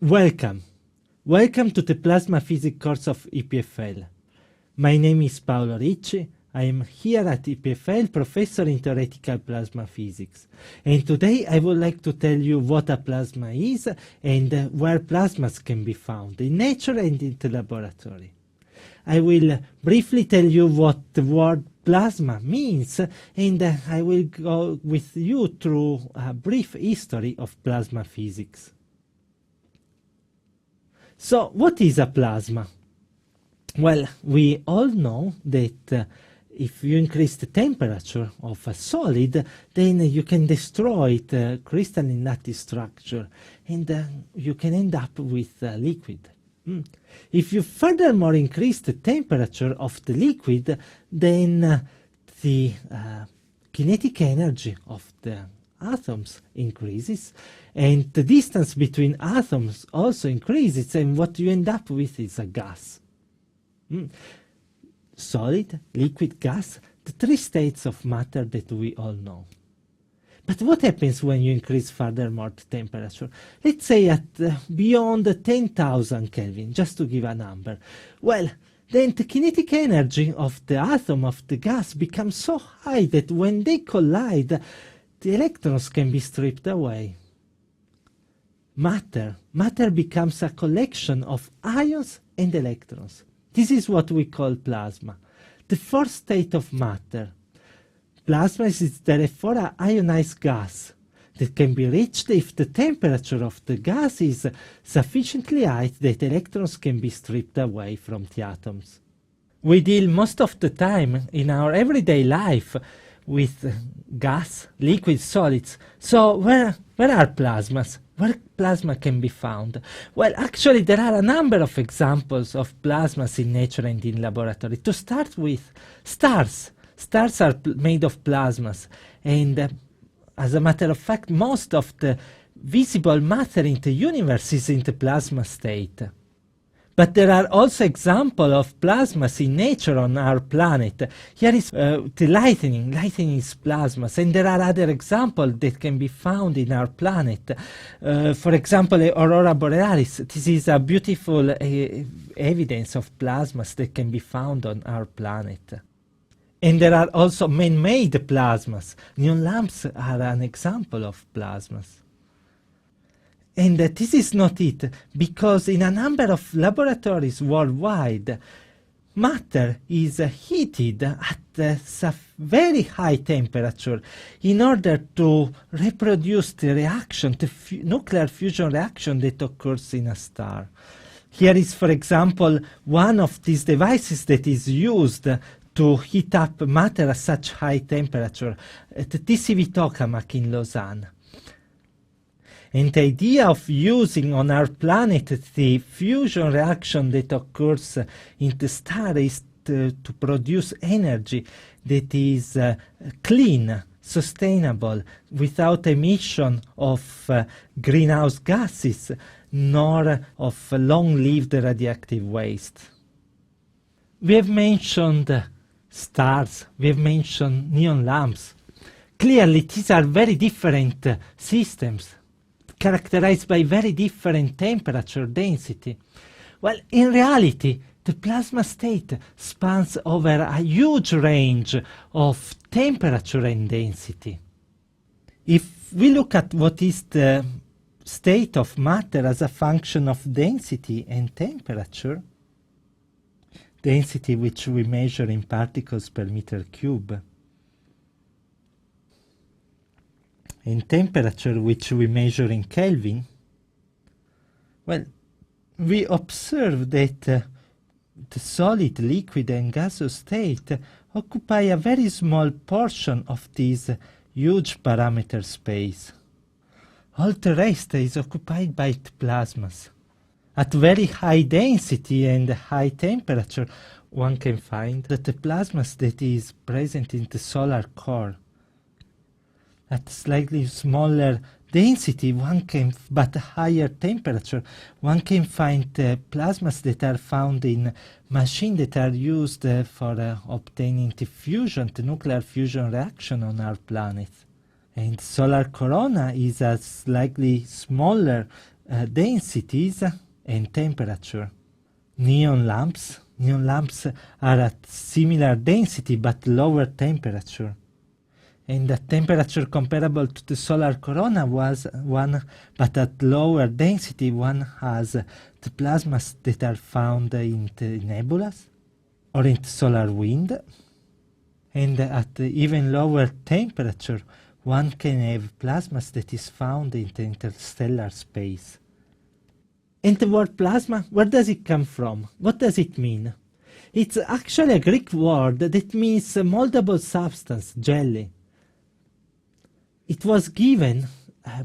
Welcome. Welcome to the Plasma Physics course of EPFL. My name is Paolo Ricci. I am here at EPFL, Professor in Theoretical Plasma Physics. And today I would like to tell you what a plasma is and where plasmas can be found in nature and in the laboratory. I will briefly tell you what the word plasma means, and I will go with you through a brief history of plasma physics. So, what is a plasma? Well, we all know that if you increase the temperature of a solid, then you can destroy the crystalline lattice structure, and you can end up with a liquid. If you furthermore increase the temperature of the liquid, then the kinetic energy of the atoms increases, and the distance between atoms also increases, and what you end up with is a gas. Solid, liquid, gas, the three states of matter that we all know. But what happens when you increase furthermore the temperature? Let's say at beyond 10,000 Kelvin, just to give a number. Well, then the kinetic energy of the atom, of the gas, becomes so high that when they collide, the electrons can be stripped away. Matter becomes a collection of ions and electrons. This is what we call plasma, the fourth state of matter. Plasma is therefore an ionized gas that can be reached if the temperature of the gas is sufficiently high that electrons can be stripped away from the atoms. We deal most of the time in our everyday life with gas, liquid, solids. So where are plasmas? Where plasma can be found? Well, actually there are a number of examples of plasmas in nature and in laboratory. To start with, stars. Stars are made of plasmas, and as a matter of fact, most of the visible matter in the universe is in the plasma state. But there are also examples of plasmas in nature on our planet. Here is the lightning. Lightning is plasmas, and there are other examples that can be found in our planet. For example, Aurora Borealis. This is a beautiful evidence of plasmas that can be found on our planet. And there are also man-made plasmas. Neon lamps are an example of plasmas. And this is not it, because in a number of laboratories worldwide, matter is heated at a very high temperature in order to reproduce the reaction, the nuclear fusion reaction that occurs in a star. Here is, for example, one of these devices that is used to heat up matter at such high temperature at the TCV Tokamak in Lausanne. And the idea of using on our planet the fusion reaction that occurs in the star is to produce energy that is clean, sustainable, without emission of greenhouse gases, nor of long-lived radioactive waste. We have mentioned stars, we have mentioned neon lamps. Clearly, these are very different systems, characterized by very different temperature density. Well, in reality, the plasma state spans over a huge range of temperature and density. If we look at what is the state of matter as a function of density and temperature, density which we measure in particles per meter cube, and temperature which we measure in Kelvin, well, we observe that the solid, liquid and gaseous state occupy a very small portion of this huge parameter space. All the rest is occupied by the plasmas. At very high density and high temperature, one can find that the plasmas that is present in the solar core. At slightly smaller density, but higher temperature, one can find plasmas that are found in machines that are used for obtaining the nuclear fusion reaction on our planet. And solar corona is a slightly smaller densities and temperature. Neon lamps are at similar density but lower temperature. And the temperature comparable to the solar corona was one, but at lower density one has the plasmas that are found in the nebulas or in the solar wind. And at even lower temperature one can have plasmas that is found in the interstellar space. And the word plasma, where does it come from? What does it mean? It's actually a Greek word that means moldable substance, jelly. It was given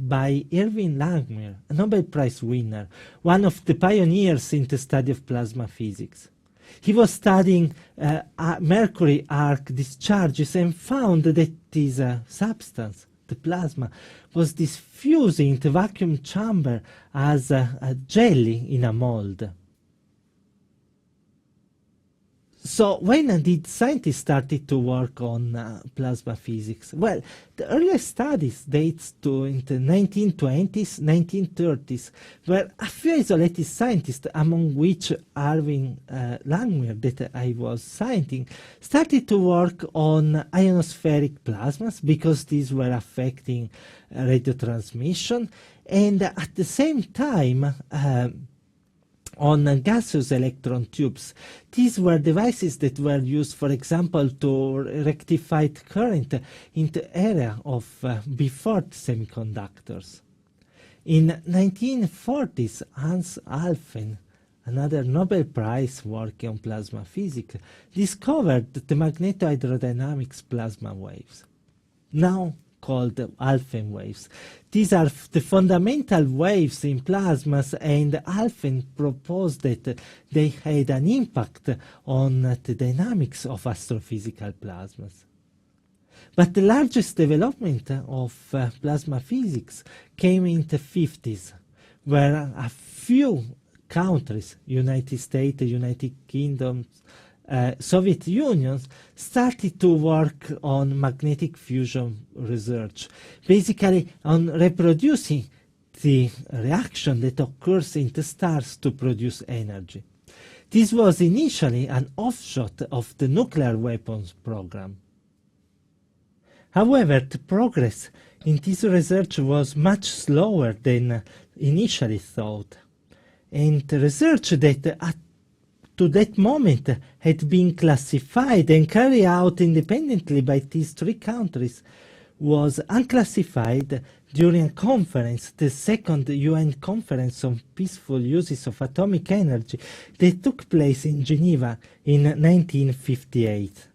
by Irving Langmuir, a Nobel Prize winner, one of the pioneers in the study of plasma physics. He was studying mercury arc discharges and found that this substance, the plasma, was diffusing in the vacuum chamber as a jelly in a mold. So when did scientists started to work on plasma physics? Well, the earliest studies dates to in the 1920s, 1930s, where a few isolated scientists, among which Irving Langmuir, that I was citing, started to work on ionospheric plasmas because these were affecting radio transmission, and at the same time on gaseous electron tubes. These were devices that were used, for example, to rectify current in the era of before semiconductors. In 1940s, Hans Alfvén, another Nobel Prize working on plasma physics, discovered the magnetohydrodynamics plasma waves, now called Alfvén waves. These are the fundamental waves in plasmas, and Alfvén proposed that they had an impact on the dynamics of astrophysical plasmas. But the largest development of plasma physics came in the 50s, where a few countries, United States, United Kingdom, Soviet Union, started to work on magnetic fusion research, basically on reproducing the reaction that occurs in the stars to produce energy. This was initially an offshoot of the nuclear weapons program. However, the progress in this research was much slower than initially thought, and the research that to that moment had been classified and carried out independently by these three countries was unclassified during a conference, the second UN Conference on Peaceful Uses of Atomic Energy, that took place in Geneva in 1958.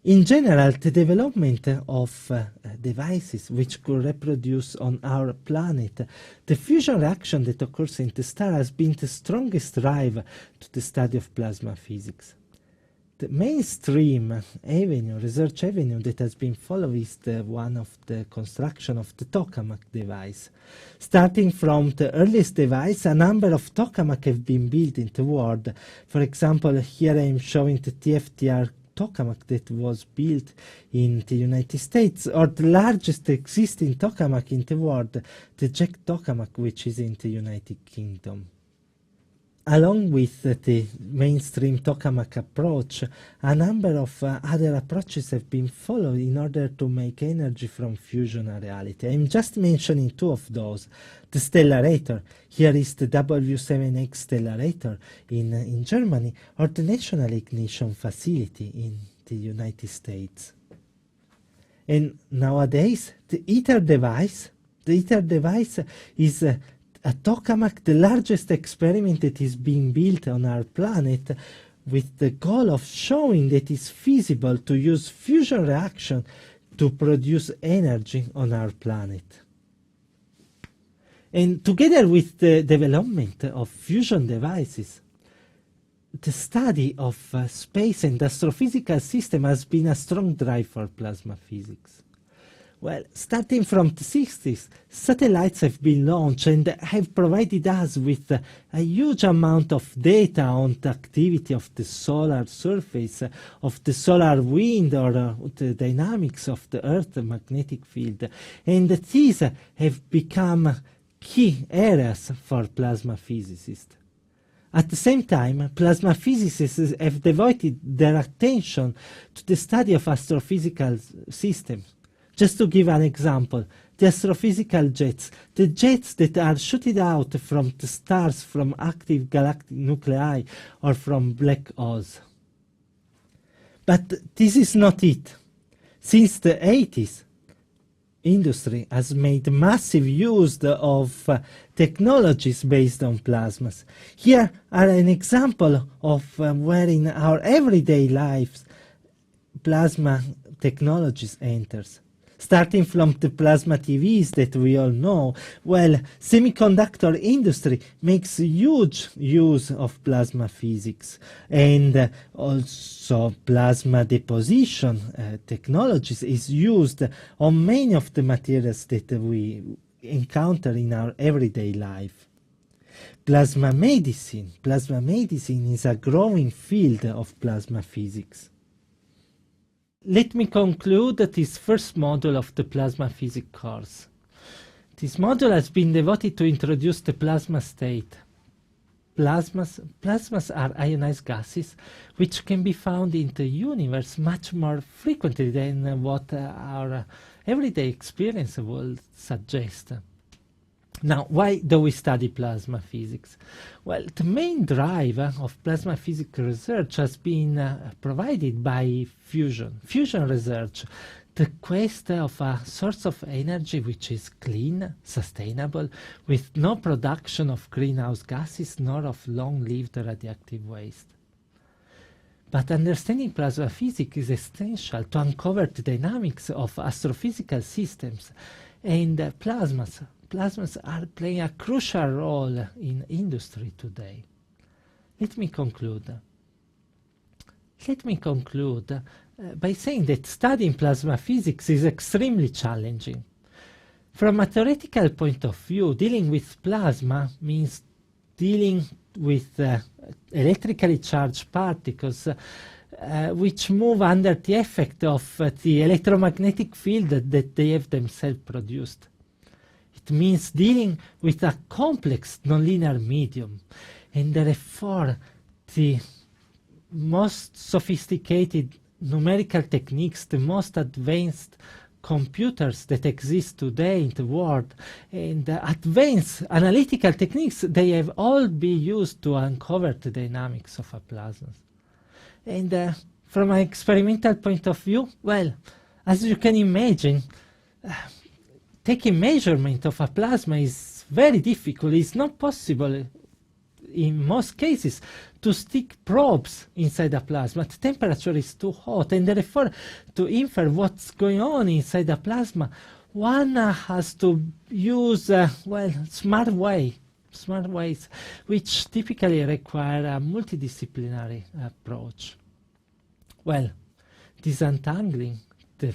In general, the development of devices which could reproduce on our planet the fusion reaction that occurs in the star has been the strongest drive to the study of plasma physics. The mainstream research avenue that has been followed is the one of the construction of the tokamak device. Starting from the earliest device, a number of tokamak have been built in the world. For example, here I am showing the TFTR tokamak that was built in the United States, or the largest existing tokamak in the world, the Jack tokamak, which is in the United Kingdom. Along with the mainstream tokamak approach, a number of other approaches have been followed in order to make energy from fusion a reality. I'm just mentioning two of those. The stellarator, here is the W7X stellarator in Germany, or the National Ignition Facility in the United States. And nowadays, the ITER device is a tokamak, the largest experiment that is being built on our planet, with the goal of showing that it's feasible to use fusion reaction to produce energy on our planet. And together with the development of fusion devices, the study of space and astrophysical system has been a strong drive for plasma physics. Well, starting from the 60s, satellites have been launched and have provided us with a huge amount of data on the activity of the solar surface, of the solar wind, or the dynamics of the Earth's magnetic field. And these have become key areas for plasma physicists. At the same time, plasma physicists have devoted their attention to the study of astrophysical systems. Just to give an example, the astrophysical jets, the jets that are shooted out from the stars from active galactic nuclei or from black holes. But this is not it. Since the 80s, industry has made massive use of technologies based on plasmas. Here are an example of where in our everyday lives plasma technologies enters. Starting from the plasma TVs that we all know, well, semiconductor industry makes huge use of plasma physics, and also plasma deposition technologies is used on many of the materials that we encounter in our everyday life. Plasma medicine is a growing field of plasma physics. Let me conclude this first module of the plasma physics course. This module has been devoted to introduce the plasma state. Plasmas are ionized gases which can be found in the universe much more frequently than what our everyday experience will suggest. Now, why do we study plasma physics? Well, the main driver of plasma physics research has been provided by fusion research, the quest of a source of energy which is clean, sustainable, with no production of greenhouse gases nor of long-lived radioactive waste. But understanding plasma physics is essential to uncover the dynamics of astrophysical systems, and plasmas are playing a crucial role in industry today. Let me conclude by saying that studying plasma physics is extremely challenging. From a theoretical point of view, dealing with plasma means dealing with electrically charged particles which move under the effect of the electromagnetic field that they have themselves produced. It means dealing with a complex nonlinear medium, and therefore the most sophisticated numerical techniques, the most advanced computers that exist today in the world, and advanced analytical techniques, they have all been used to uncover the dynamics of a plasma. And from an experimental point of view, well, as you can imagine, taking measurement of a plasma is very difficult. It's not possible in most cases to stick probes inside a plasma. The temperature is too hot, and therefore to infer what's going on inside a plasma, one has to use smart ways which typically require a multidisciplinary approach. Well, disentangling the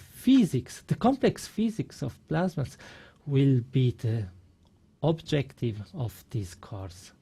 complex physics of plasmas will be the objective of this course.